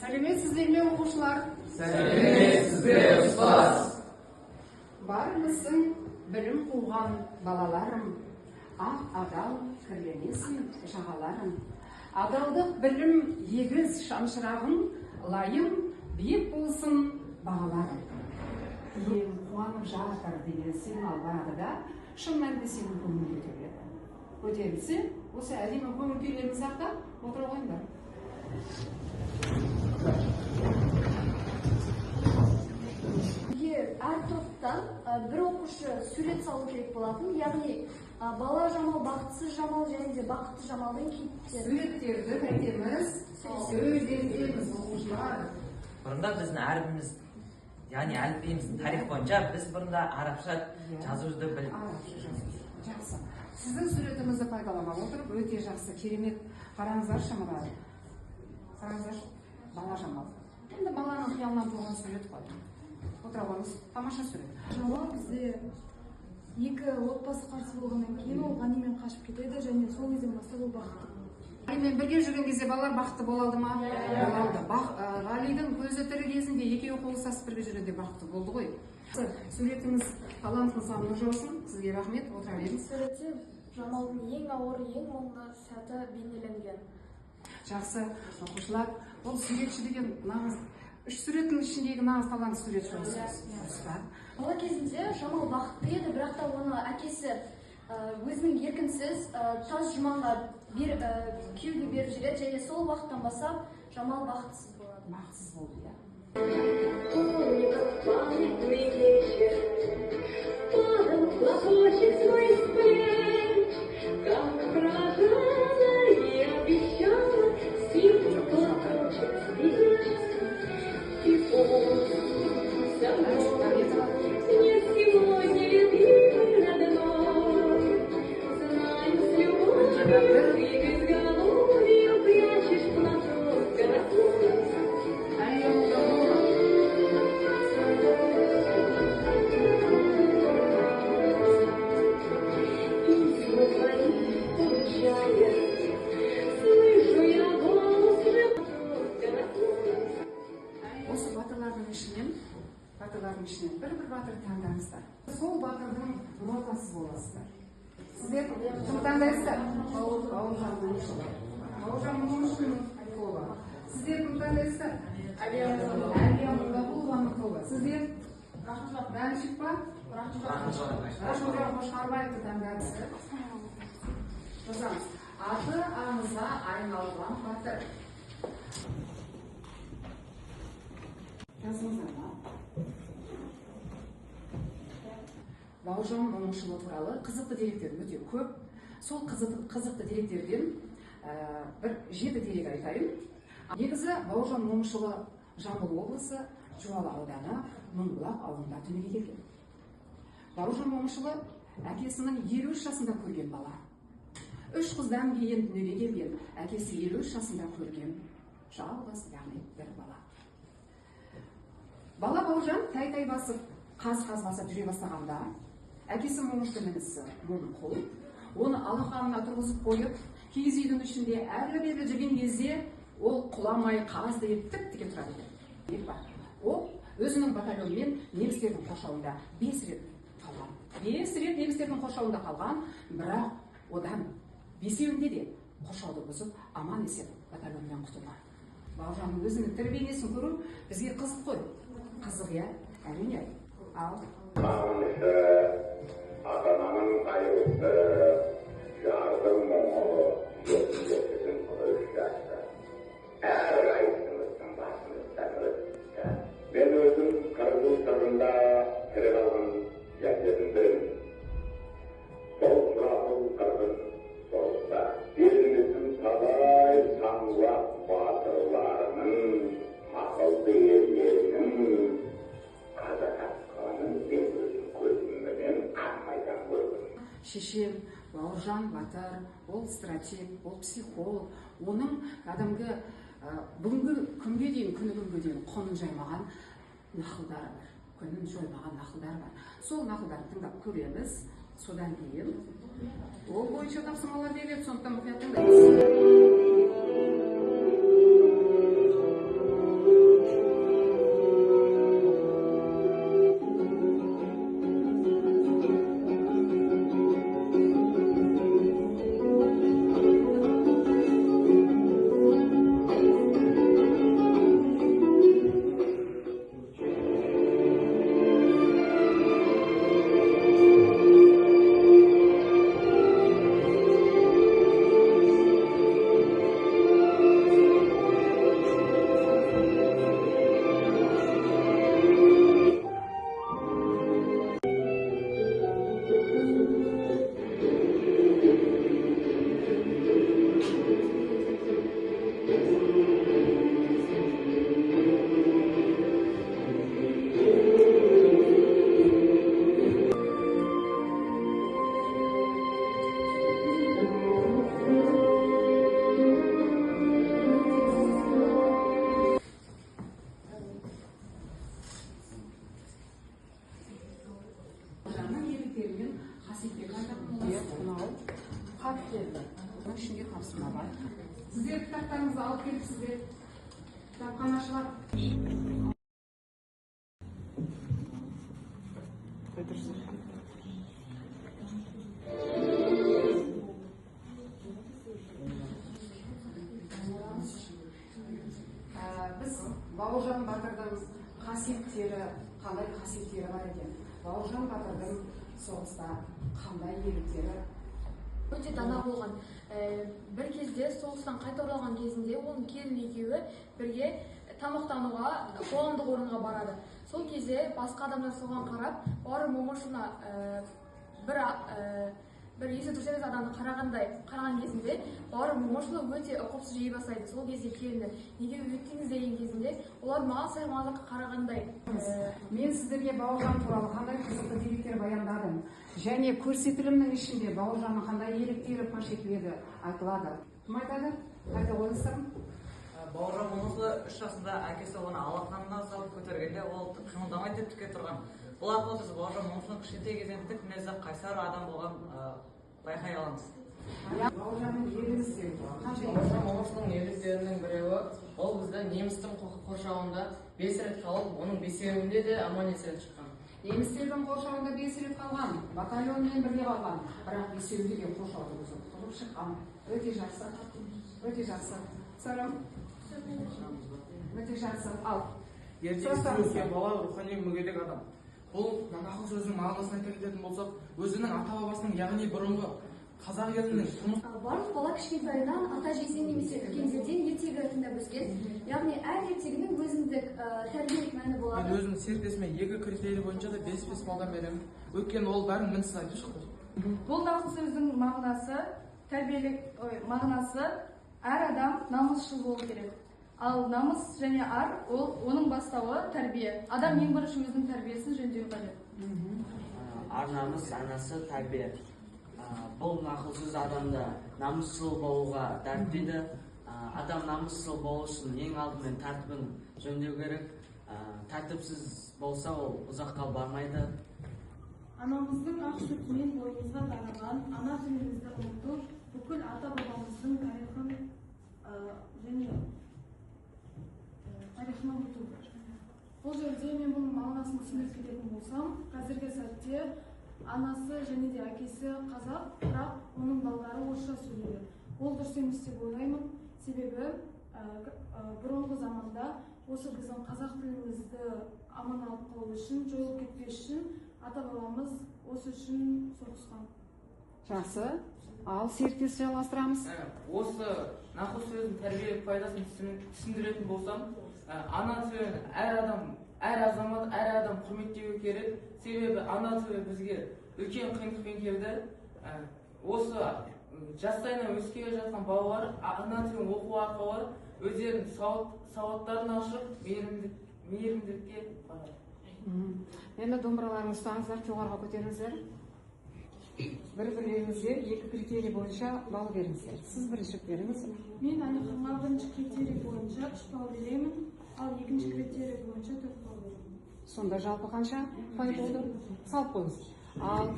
Сәлеметсіздер ме оқушылар? Сәлеметсіздер, ұстаз. Бармысың білім қуған балаларым, ақ адал кірленесің жағаларым. Адалдық білім егіз шамшырағын, лайым биік болсын бағаларым. Ем қуанып жатыр деген сигнал барады да, шын мәнінде сенің көңіл көтеріледі. Көтерілсе, осы әдемі көңіл күйлеріңізді сақтап отыра қойыңдар. Әр топтан бір оқушы сурет салу керек болатын, яғни бала жамал, бақытсыз жамал және де бақытты жамалдың кейіпкері. Суреттерді қайтеміз, сөйлетеміз оқушылар. Бұрында біздің әрбіріміз, яғни әліпбиіміздің тарих бойынша біз бұрында арабша жазуды біліп. Жақсы. Сіздің суретіңізді пайдалана отырып, өте жақсы, керемет. Қараңыздаршы мына. Қараңыздаршы, бала жамал. Енді баланың қиялынан туған сурет қой. Отыра қойыңыз, тамаша сурет. Жамал бізде екі отбасы қарсы болғаннан кейін ол ғанимен қашып кетеді және сол кезден бастап ол бақытты. Ғалимен бірге жүрген кезде балалар бақытты болады ма? Болады. Ғалидің көзі тірі кезінде екеуі қол ұстасып бірге жүргенде бақытты болды ғой. Суретіңіз талантыңызға нұр жаусын. Сізге рахмет. Отыра беріңіз. Суретте Жамалдың ең ауыр, ең мұңлы сәті бейнеленген. Жақсы, оқушылар, ол суретші деген нағыз үш суреттің ішіндегі нағыз талант суретші болсын. Бала кезінде Жамал бақытты еді, бірақ та оны әкесі өзінің еркінсіз тас жұманға күйеуге беріп жібереді және сол уақыттан бастап Жамал бақытсыз болады. Бақытсыз болды, иә. Осы батырлардың ішінен бір-бір батыр таңдаңыздар. Сол батырдың ротасы боласыздар. Сіздер кім таңдайсыздар? Бауыржан Момышұлы. Сіздер кім таңдайсыздар? Әлия Мұңғабылованың тобы. Сіздер Данышев па? Рахымжан Қошқарбаевты таңдаңыздар. Жазамыз. Аты аңызға айналған батыр. Жазыңыздар ма? Бауыржан Момышұлы туралы қызықты деректер өте көп. Сол қызықты деректерден бір 7 дерек айтайын. Негізі Бауыржан Момышұлы Жамбыл облысы, Жуалы ауданы, Мыңбұлақ ауылында дүниеге келген. Бауыржан Момышұлы әкесінің 53 жасында көрген бала. 3 қыздан кейін дүниеге келген, әкесі 53 жасында көрген жалғыз, яғни бір бала. Бала Бауыржан тай-тай басып, қаз-қаз басып жүре бастағанда, әкесі Момышты мінісі Момынқұл, оны алақанына тұрғызып қойып, киіз үйдің ішінде әрлі-берлі жүрген кезде ол құламай қағазды тік-тіке тұрады екен. Ол өзінің батальонымен немістердің қоршауында 5 рет қалған. 5 рет немістердің қоршауында қалған, бірақ одан 5-еуінде де қоршауды бұзып, аман есен батальоннан құтылған. Бауыржанның өзінің тірі бейнесін көру бізге қызық қой. Қызық, иә, әрине. Ал Қамышы, ата-ананың қайғысы, жардың мұңы, жетім-жетім ұлышасы. Әр айсымыздың басымыздан өтті. Мен өзім Қырғыз сырында тірі қалған жерлердің бірімін. Сол сұрапыл Қырғыз соғыста еліміздің талай саңлақ батырларының, ақылды ерлерінің қаза тапқанын мен өзім көзіммен қан майдан көрдім. шешем Бауыржан батыр, ол стратег, ол психолог, оның кәдімгі бүгінгі күнге дейін қонын жаймаған нақылдары бар. Күнін жоймаған нақылдары бар. Сол нақылдарды тыңдап көреміз. Содан кейін ол бойынша тапсырмалар береді, сондықтан мұқият тыңдаймыз. сурет кітапханашылар. Біз Бауыржан Батырдың қасиеттері, қандай қасиеттері бар екен? Бауыржан Батырдың соғыста қандай ерліктері? Өте дана болған. Бір кезде соғыстан қайта оралған кезінде оның келін екеуі бірге тамақтануға қоғамдық орынға барады. Сол кезде басқа адамдар соған қарап, бауыржан момышұлына бір есі дұрыс емес адамды қараған кезінде бауыржан момышұлы өте ұқыпсыз жей бастайды. Сол кезде келіні неге өйттіңіз деген кезінде олар маған сайырмалыққа қарағандай. Мен сіздерге Бауыржан туралы қандай қызықты деректер баяндадым. Және көрсетілімнің ішінде Бауыржанның қандай ерліктері паш етіледі, айтылады. Кім айтады? Қайта қойыңыздар. Бауыржан момышұлы 3 жасында әкесі оны алақанына салып көтергенде ол қимылдамайды деп тіке тұрған. Бұл арқылы біз Бауыржан момышұлының кішкентай кезеңдік мінезі қайсар адам болған байқай аламыз. Бауыржанның ерліктері қанша? Бауыржан момышұлының ерліктерінің біреуі ол бізді немістің қоршауында 5 рет қалып, оның 5-еуінде де аман есен шыққан. Немістердің қоршауында 5 рет қалған, батальонмен бірге қалған, бірақ 5-еуінде де қоршауды бұзып шыққан. Өте жақсы. Өте жақсы. Сұрым. Өте жақсы. Ал. Ертеңгі бала рухани мүгедек адам. Бұл нақыл сөзінің мағынасын айта кететін болсақ, өзінің ата бабасының, яғни бұрынғы қазақ елінің Барлық бала кішкентайынан ата-әжесінен немесе үлкендерден ертегі тыңдап өскен. Яғни әр ертегінің өзіндік тәрбиелік мәні мен болады. өзім серіктесіме 2 критерий бойынша да 5 балдан беремін. Өйткені ол бәрін мінсіз айтып шықты. Бұл нақыл сөздің мағынасы, тәрбиелік мағынасы әр адам намысшыл болу керек. Ал намыс және ар оның бастауы тәрбие. Адам ең бірінші өзінің тәрбиесін жөндеу қажет. Ар намыс анасы тәрбие. Бұл нақыл сөз адамды намысшыл болуға дәріптейді. Адам намысшыл болу үшін ең алдымен тәртібін жөндеу керек. Тәртіпсіз болса ол ұзаққа бармайды. Анамыздың ақ сүтімен бойымызға тараған ана тілімізді ұмыту бүкіл ата бабамыздың тарихын және тарихын ұмыту. Бұл жерде мен бұның мағынасын түсіндіріп кететін болсам, қазіргі сәтте анасы және де әкесі қазақ, бірақ оның балдары орысша сөйлейді. Ол дұрыс емес деп ойлаймын, себебі бұрынғы заманда осы біздің қазақ тілімізді аман алып қалу үшін, жойылып кетпес үшін ата бабамыз осы үшін соғысқан. Жақсы. Ал серіктес жалғастырамыз. Осы нақыл сөздің тәрбиелік пайдасын түсіндіретін болсам, ана тілін әр азамат, әр адам құрметтеуі керек. Себебі ана тілі бізге үлкен қиындықпен келді. Осы жастайынан өсіп келе жатқан балалар ана тілін оқу арқылы өздерінің сауаттарын ашып, мейірімділікке барады. Енді домбыраларыңызды ұстаңыздар, жоғарыға көтеріңіздер. Бір-бірлеріңізге 2 критерий бойынша балл беріңіздер. Сіз бірінші беріңіз. Мен Алиханға бірінші критерий бойынша 3 балл беремін, ал екінші критерий бойынша 4 балл беремін. Сонда жалпы қанша пай болды? Салып қойыңыз. Ал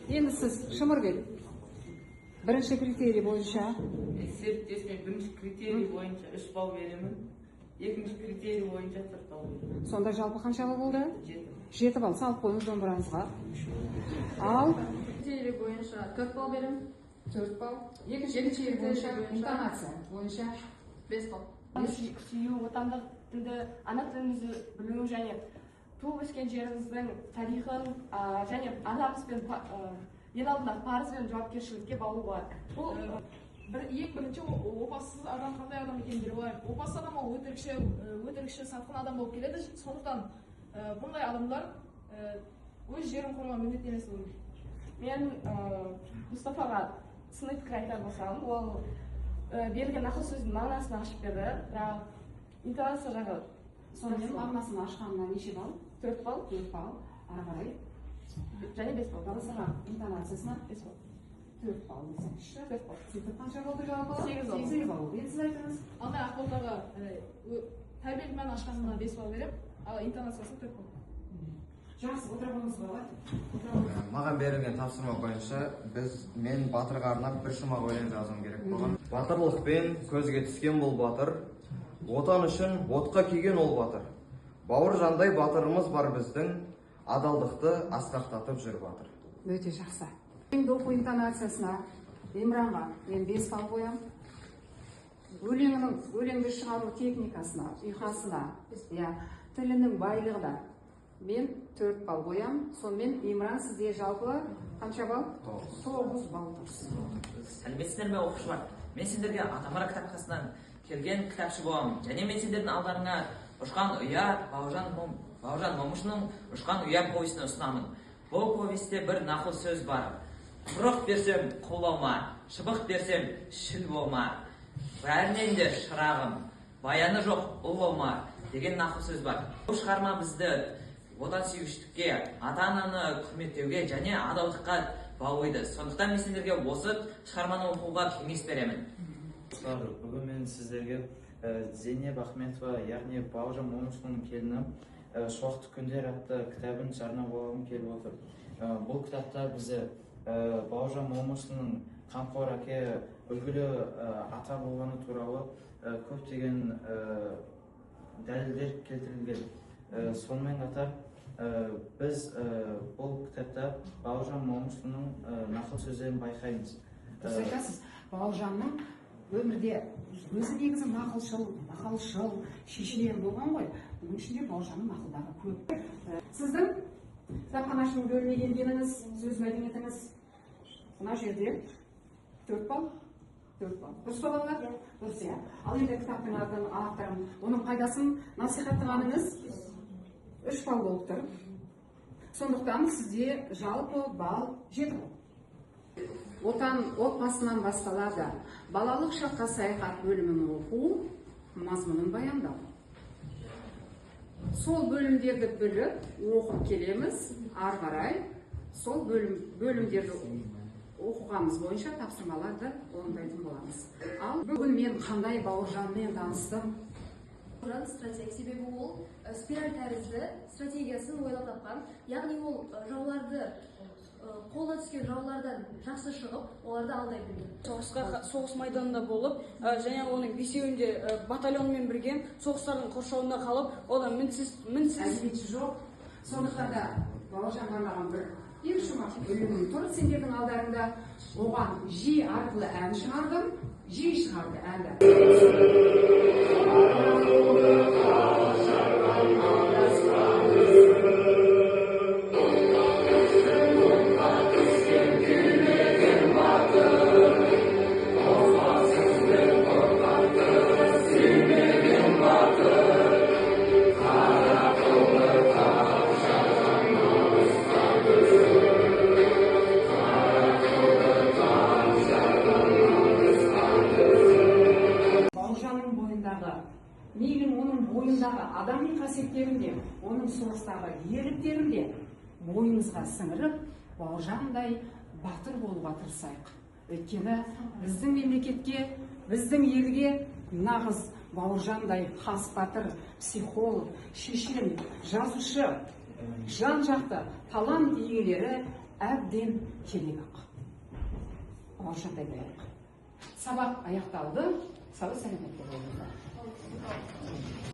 енді сіз Шымырбек, бірінші критерий бойынша. Серіктесіме бірінші критерий бойынша 3 балл беремін, екінші критерий бойынша 4 балл беремін. Сонда жалпы қанша болды? 7 балл. Салып қойыңыз домбыраңызға. Ал Критерий бойынша 4 балл беремін. 4 балл. Екінші критерий бойынша интонация бойынша 5 балл. Сүю, отандық тілді, ана тілімізді білу және туып өскен жеріміздің тарихын және анамыз бен ел алдындағы парыз бен жауапкершілікке баулу болады. Бұл ең бірінші опасыз адам қандай адам екенін біліп алайық. Опасыз адам ол өтірікші, сатқын адам болып келеді. Сондықтан бұндай адамдар өз жерін қорғауға міндетті емес болу керек. Мен Мұстафаға сыни пікір айтар болсам, ол берілген нақыл сөздің мағынасын ашып берді, бірақ интонация жағы сонымен мағынасын ашқанына неше балл? 4 балл. 4 балл. Ары қарай Және 5 балл. дыбысыға, интонациясына 5 балл. 4 балл десеңізші. 4 балл. Сөйтіп қанша болды жалпы? 8 балл. 8 балл. Енді сіз айтыңыз. Андай ақылдағы тәрбиелік мән ашқанына 5 балл беремін, ал интонациясын 4 балл. Жақсы, отыра қойыңыз балалар. Маған берілген тапсырма бойынша мен батырға арнап бір шумақ өлең жазуым керек болған. Батырлықпен көзге түскен бұл батыр, отан үшін отқа күйген ол батыр. Бауыржандай батырымыз бар біздің, адалдықты асқақтатып жүр батыр. Өте жақсы. Еңді оқу интонациясына Имранға мен 5 балл қоям. Өлеңді шығару техникасына, ұйқасына, тілінің байлығына мен 4 балл қоям. Сонымен Имран сізде жалпы қанша балл? 9 балл тұрсыз. Сәлеметсіздер ме оқушылар? Мен сендерге Атамара кітапханасынан келген кітапшы боламын. Және мен сендердің алдарыңа Ұшқан ұя Бауыржан Момышұлының Ұшқан ұя повесін ұсынамын. Бұл повесте бір нақыл сөз бар. Құрық берсем құл болма, шыбық берсем шіл болма. Бәрінен де шырағым, баяны жоқ ұл болма деген нақыл сөз бар. Бұл шығарма бізді отансүйгіштікке, ата-ананы құрметтеуге және адалдыққа баулиды. Сондықтан мен сендерге осы шығарманы оқуға кеңес беремін. Бүгін мен сіздерге Зейнеп Ахметова, яғни Бауыржан Момышұлының келіні Шуақты күндер атты кітабын жарнама болғым келіп отыр. Бұл кітапта бізді Бауыржан Момышұлының қамқор әке, үлгілі ата болғаны туралы көптеген дәлелдер келтірілген. Сонымен қатар біз бұл кітапта Бауыржан Момышұлының нақыл сөздерін байқаймыз. Дұрыс айтасыз, Бауыржанның өмірде өзі негізі нақылшыл, шешелер болған ғой. Оның ішінде Бауыржанның нақылдары көп. Сіздің кітапханашының бөліміне келгеніңіз, сөз мәдениетіңіз мына жерде 4 балл. Дұрыс па балалар? Дұрыс, иә. Ал енді кітаптың авторын, оның пайдасын насихаттағаныңыз 3 балл болып тұр. Сондықтан сізде жалпы балл 7 балл. Отбасынан басталады. Балалық шаққа саяхат бөлімін оқу, мазмұнын баяндау. Сол бөлімдерді біліп, оқып келеміз, ары қарай сол бөлімдерді оқығанымыз бойынша тапсырмаларды орындайтын боламыз. Ал бүгін мен қандай Бауыржанмен таныстым? Себебі ол спираль тәрізді стратегиясын ойлап тапқан. Яғни ол жауларды, қолға түскен жаулардан жақсы шығып, оларды алдай білген. Соғыс майданында болып, және оның бесеуінде батальонмен бірге соғыстардың қоршауында қалып, одан мінсіз әдебиетші жоқ. Сондықтан да Бауыржанға арналған бір шумақ өлеңім тұр сендердің алдарында. Оған жи арқылы ән шығардым, жи шығарды әнді. Мейлің оның бойындағы адами қасиеттерінде, оның соғыстағы ерліктерінде бойымызға сіңіріп, Бауыржандай батыр болуға тырысайық. Өйткені біздің мемлекетке, біздің елге нағыз Бауыржандай хас батыр, психолог, шешен, жазушы, жан-жақты талант иелері әбден керек. Бауыржандай болайық. Сабақ аяқталды. Сау сәлемет болыңыздар.